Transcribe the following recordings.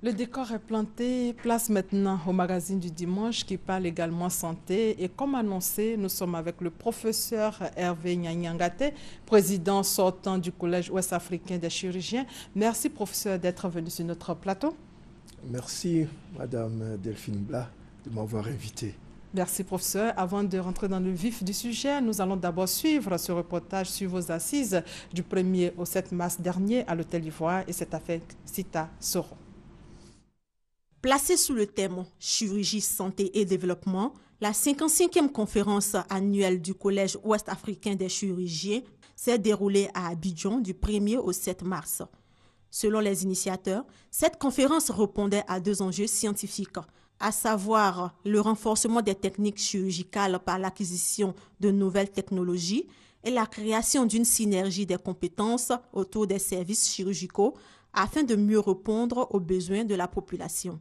Le décor est planté, place maintenant au magazine du dimanche qui parle également santé. Et comme annoncé, nous sommes avec le professeur Hervé Nyangate, président sortant du Collège ouest-africain des chirurgiens. Merci professeur d'être venu sur notre plateau. Merci Madame Delphine Blas de m'avoir invité. Merci professeur. Avant de rentrer dans le vif du sujet, nous allons d'abord suivre ce reportage sur vos assises du 1er au 7 mars dernier à l'Hôtel d'Ivoire et cette affaire Sita Soro. Placée sous le thème « Chirurgie, santé et développement », la 55e conférence annuelle du Collège ouest-africain des chirurgiens s'est déroulée à Abidjan du 1er au 7 mars. Selon les initiateurs, cette conférence répondait à deux enjeux scientifiques, à savoir le renforcement des techniques chirurgicales par l'acquisition de nouvelles technologies et la création d'une synergie des compétences autour des services chirurgicaux afin de mieux répondre aux besoins de la population.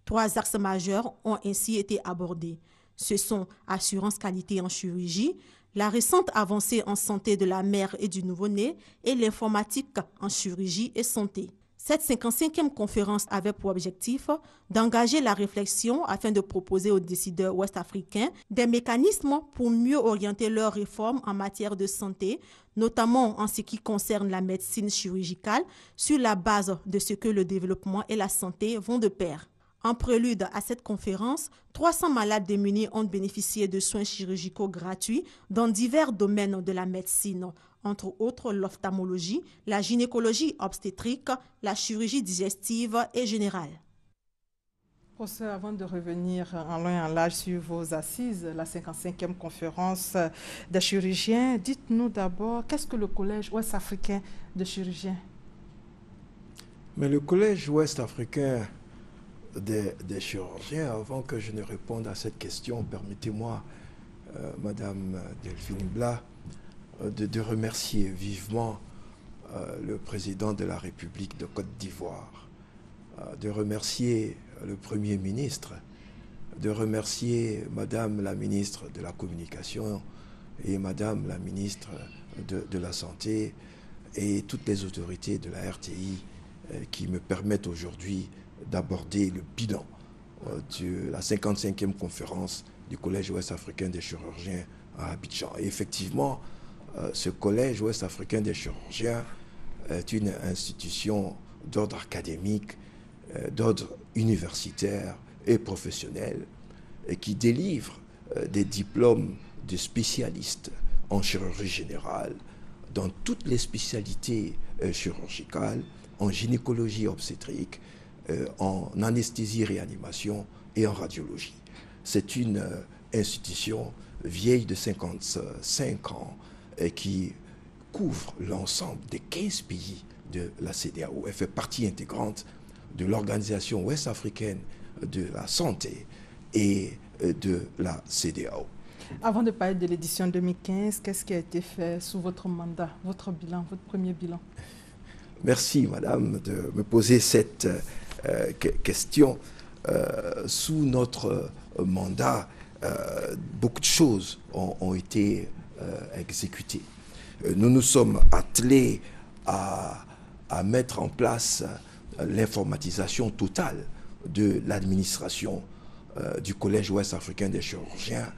Trois axes majeurs ont ainsi été abordés. Ce sont assurance qualité en chirurgie, la récente avancée en santé de la mère et du nouveau-né et l'informatique en chirurgie et santé. Cette 55e conférence avait pour objectif d'engager la réflexion afin de proposer aux décideurs ouest-africains des mécanismes pour mieux orienter leurs réformes en matière de santé, notamment en ce qui concerne la médecine chirurgicale, sur la base de ce que le développement et la santé vont de pair. En prélude à cette conférence, 300 malades démunis ont bénéficié de soins chirurgicaux gratuits dans divers domaines de la médecine, entre autres l'ophtalmologie, la gynécologie obstétrique, la chirurgie digestive et générale. Professeur, avant de revenir en long et en large sur vos assises, la 55e conférence des chirurgiens, dites-nous d'abord, qu'est-ce que le Collège ouest-africain de chirurgiens? Mais le Collège ouest-africain des chirurgiens, avant que je ne réponde à cette question, permettez-moi, Madame Delphine Blas, de remercier vivement le président de la République de Côte d'Ivoire, de remercier le Premier ministre, de remercier Madame la ministre de la Communication et Madame la ministre de la Santé et toutes les autorités de la RTI qui me permettent aujourd'hui d'aborder le bilan de la 55e conférence du Collège ouest-africain des chirurgiens à Abidjan. Et effectivement, ce Collège ouest-africain des chirurgiens est une institution d'ordre académique, d'ordre universitaire et professionnel, et qui délivre des diplômes de spécialistes en chirurgie générale, dans toutes les spécialités chirurgicales, en gynécologie obstétrique, en anesthésie-réanimation et en radiologie. C'est une institution vieille de 55 ans et qui couvre l'ensemble des 15 pays de la CEDEAO. Elle fait partie intégrante de l'Organisation ouest-africaine de la santé et de la CEDEAO. Avant de parler de l'édition 2015, qu'est-ce qui a été fait sous votre mandat, votre bilan, votre premier bilan? Merci, Madame, de me poser cette question. Sous notre mandat, beaucoup de choses ont été exécutées. Nous nous sommes attelés à mettre en place l'informatisation totale de l'administration du Collège ouest-africain des chirurgiens.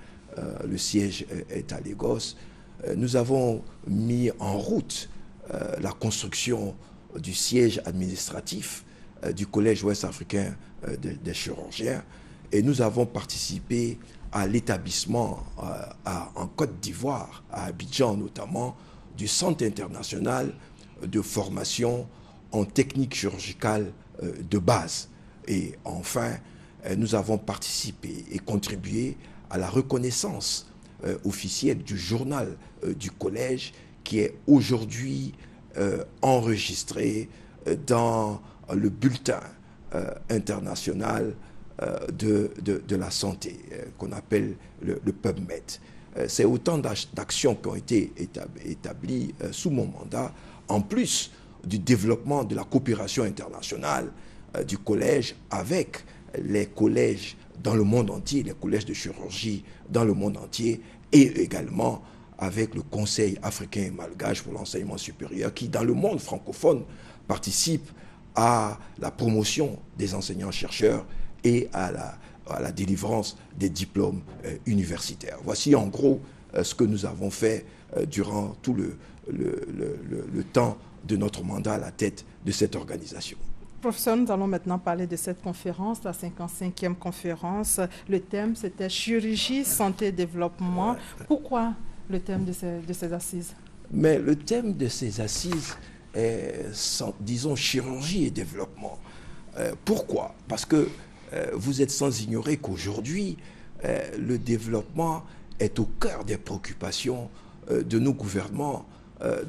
Le siège est à Lagos. Nous avons mis en route la construction du siège administratif du Collège ouest-africain des chirurgiens et nous avons participé à l'établissement en Côte d'Ivoire, à Abidjan notamment, du Centre international de formation en technique chirurgicale de base. Et enfin, nous avons participé et contribué à la reconnaissance officielle du journal du Collège qui est aujourd'hui enregistré dans le bulletin international de la santé, qu'on appelle le PubMed. C'est autant d'actions qui ont été établies sous mon mandat, en plus du développement de la coopération internationale du collège avec les collèges dans le monde entier, les collèges de chirurgie dans le monde entier, et également avec le Conseil africain et malgache pour l'enseignement supérieur qui, dans le monde francophone, participe à la promotion des enseignants-chercheurs et à la délivrance des diplômes universitaires. Voici en gros ce que nous avons fait durant tout le temps de notre mandat à la tête de cette organisation. Professeur, nous allons maintenant parler de cette conférence, la 55e conférence. Le thème, c'était chirurgie, santé et développement. Pourquoi le thème de ces assises? Mais le thème de ces assises est, disons, chirurgie et développement. Pourquoi? Parce que vous êtes sans ignorer qu'aujourd'hui, le développement est au cœur des préoccupations de nos gouvernements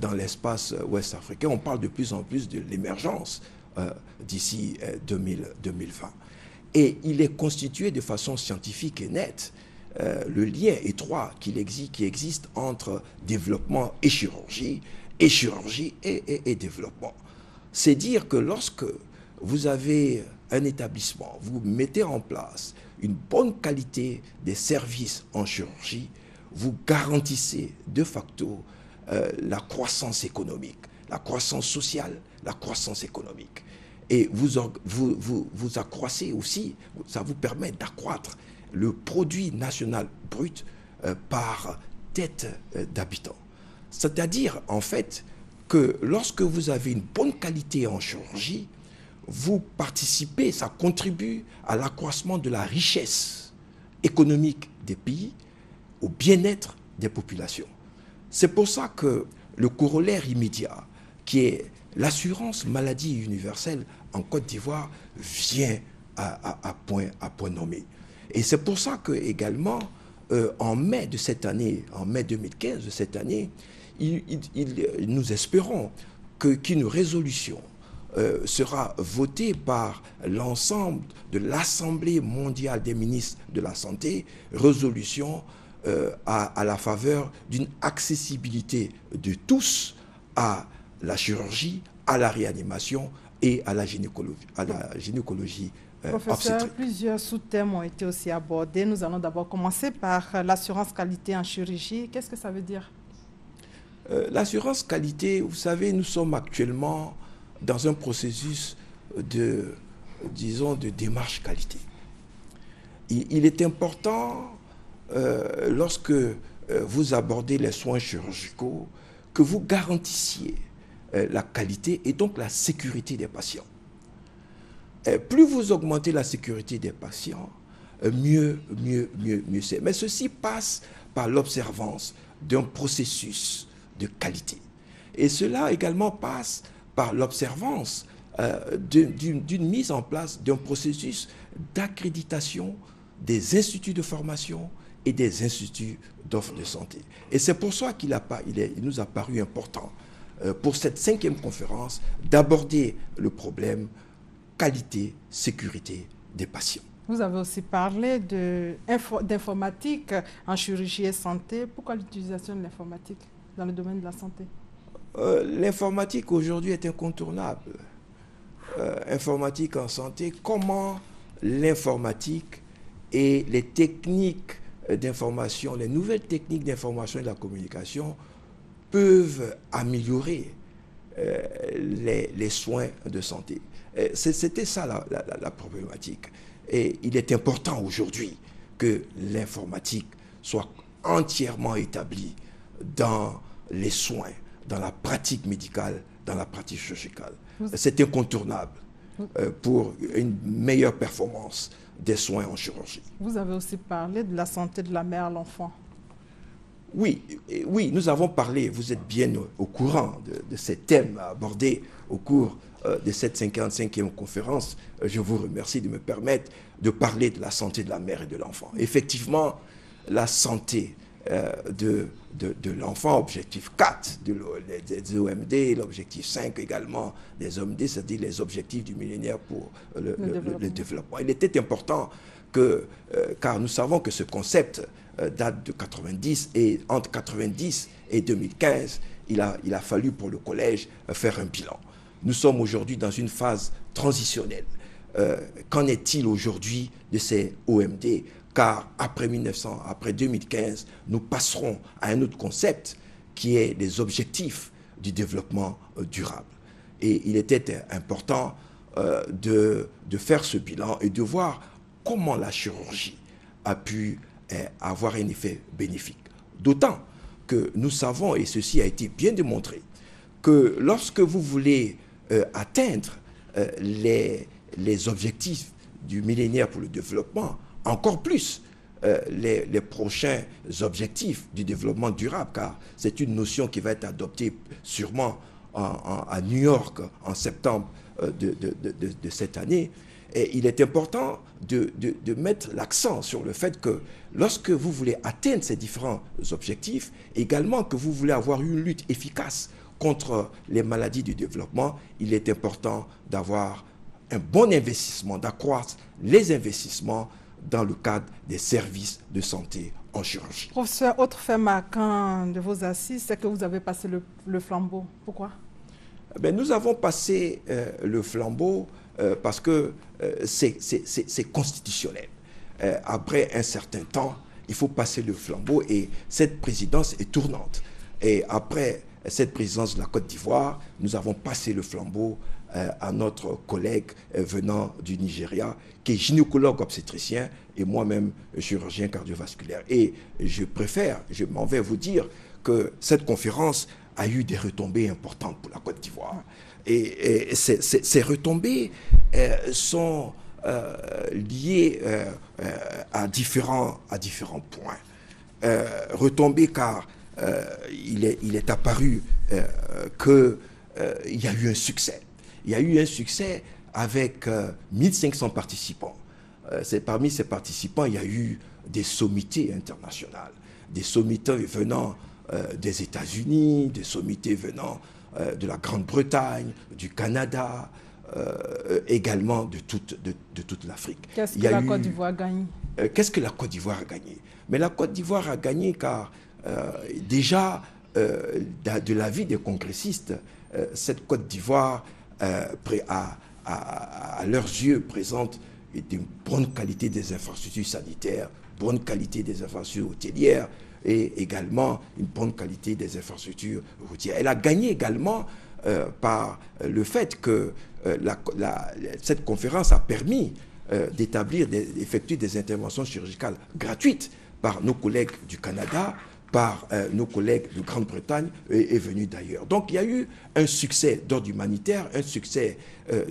dans l'espace ouest africain. On parle de plus en plus de l'émergence d'ici 2020. Et il est constitué de façon scientifique et nette le lien étroit qui existe entre développement et chirurgie et développement. C'est dire que lorsque vous avez un établissement, vous mettez en place une bonne qualité des services en chirurgie, vous garantissez de facto la croissance économique, la croissance sociale, la croissance économique. Et vous accroissez aussi, ça vous permet d'accroître le produit national brut par tête d'habitant. C'est-à-dire, en fait, que lorsque vous avez une bonne qualité en chirurgie, vous participez, ça contribue à l'accroissement de la richesse économique des pays, au bien-être des populations. C'est pour ça que le corollaire immédiat, qui est l'assurance maladie universelle en Côte d'Ivoire, vient à point nommé. Et c'est pour ça que également, en mai de cette année, en mai 2015 de cette année, nous espérons qu'une résolution sera votée par l'ensemble de l'Assemblée mondiale des ministres de la Santé, résolution à la faveur d'une accessibilité de tous à la chirurgie, à la réanimation et à la gynécologie. Professeur, plusieurs sous-thèmes ont été aussi abordés. Nous allons d'abord commencer par l'assurance qualité en chirurgie. Qu'est-ce que ça veut dire? L'assurance qualité, vous savez, nous sommes actuellement dans un processus de démarche qualité. Il est important, lorsque vous abordez les soins chirurgicaux, que vous garantissiez la qualité et donc la sécurité des patients. Plus vous augmentez la sécurité des patients, mieux c'est. Mais ceci passe par l'observance d'un processus de qualité. Et cela également passe par l'observance d'une mise en place d'un processus d'accréditation des instituts de formation et des instituts d'offres de santé. Et c'est pour ça qu'il nous a paru important pour cette 5e conférence d'aborder le problème qualité, sécurité des patients. Vous avez aussi parlé d'informatique en chirurgie et santé. Pourquoi l'utilisation de l'informatique dans le domaine de la santé? L'informatique aujourd'hui est incontournable. Informatique en santé, comment l'informatique et les techniques d'information, les nouvelles techniques d'information et de la communication peuvent améliorer les soins de santé. C'était ça la problématique. Et il est important aujourd'hui que l'informatique soit entièrement établie dans les soins, dans la pratique médicale, dans la pratique chirurgicale. C'est incontournable pour une meilleure performance des soins en chirurgie. Vous avez aussi parlé de la santé de la mère à l'enfant. Oui, nous avons parlé, vous êtes bien au courant de ces thèmes abordés au cours de cette 55e conférence. Je vous remercie de me permettre de parler de la santé de la mère et de l'enfant. Effectivement, la santé de l'enfant, objectif 4 des OMD, l'objectif 5 également des OMD, c'est-à-dire les objectifs du millénaire pour le développement. Il était important car nous savons que ce concept date de 90 et entre 90 et 2015, il a fallu pour le collège faire un bilan. Nous sommes aujourd'hui dans une phase transitionnelle. Qu'en est-il aujourd'hui de ces OMD? Car après 2015, nous passerons à un autre concept qui est les objectifs du développement durable. Et il était important de faire ce bilan et de voir comment la chirurgie a pu avoir un effet bénéfique. D'autant que nous savons, et ceci a été bien démontré, que lorsque vous voulez atteindre les objectifs du millénaire pour le développement, encore plus les prochains objectifs du développement durable, car c'est une notion qui va être adoptée sûrement à New York en septembre de cette année. Et il est important de mettre l'accent sur le fait que lorsque vous voulez atteindre ces différents objectifs, également que vous voulez avoir une lutte efficace contre les maladies du développement, il est important d'avoir un bon investissement, d'accroître les investissements dans le cadre des services de santé en chirurgie. Professeur, autre fait marquant de vos assises, c'est que vous avez passé le flambeau. Pourquoi? Nous avons passé le flambeau parce que c'est constitutionnel. Après un certain temps, il faut passer le flambeau et cette présidence est tournante. Et après cette présidence de la Côte d'Ivoire, nous avons passé le flambeau à notre collègue venant du Nigeria, qui est gynécologue obstétricien et moi-même chirurgien cardiovasculaire. Et je m'en vais vous dire que cette conférence a eu des retombées importantes pour la Côte d'Ivoire. Et ces retombées sont liées à différents points. Retombées car il est apparu qu'il y a eu un succès. Il y a eu un succès avec 1500 participants. Parmi ces participants, il y a eu des sommités internationales, des sommités venant des États-Unis, des sommités venant de la Grande-Bretagne, du Canada, également de toute l'Afrique. Qu'est-ce que la Côte d'Ivoire a gagné? Qu'est-ce que la Côte d'Ivoire a gagné? Mais la Côte d'Ivoire a gagné car déjà, de l'avis des congressistes, cette Côte d'Ivoire, à leurs yeux, présente une bonne qualité des infrastructures sanitaires, bonne qualité des infrastructures hôtelières et également une bonne qualité des infrastructures routières. Elle a gagné également par le fait que cette conférence a permis d'effectuer des interventions chirurgicales gratuites par nos collègues du Canada, par nos collègues de Grande-Bretagne et venus d'ailleurs. Donc il y a eu un succès d'ordre humanitaire, un succès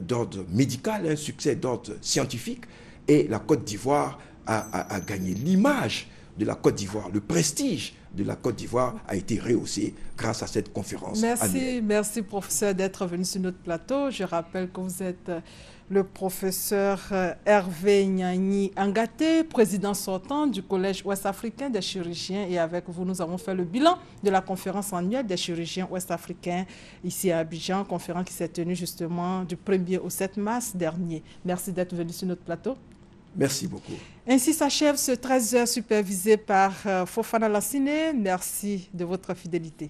d'ordre médical, un succès d'ordre scientifique, et la Côte d'Ivoire a gagné. L'image de la Côte d'Ivoire, le prestige de la Côte d'Ivoire a été rehaussé grâce à cette conférence annuelle. Merci professeur d'être venu sur notre plateau. Je rappelle que vous êtes le professeur Hervé Nyanyi-Angaté, président sortant du Collège ouest-africain des chirurgiens. Et avec vous, nous avons fait le bilan de la conférence annuelle des chirurgiens ouest-africains ici à Abidjan, conférence qui s'est tenue justement du 1er au 7 mars dernier. Merci d'être venu sur notre plateau. Merci beaucoup. Ainsi s'achève ce 13h supervisé par Fofana Lassine. Merci de votre fidélité.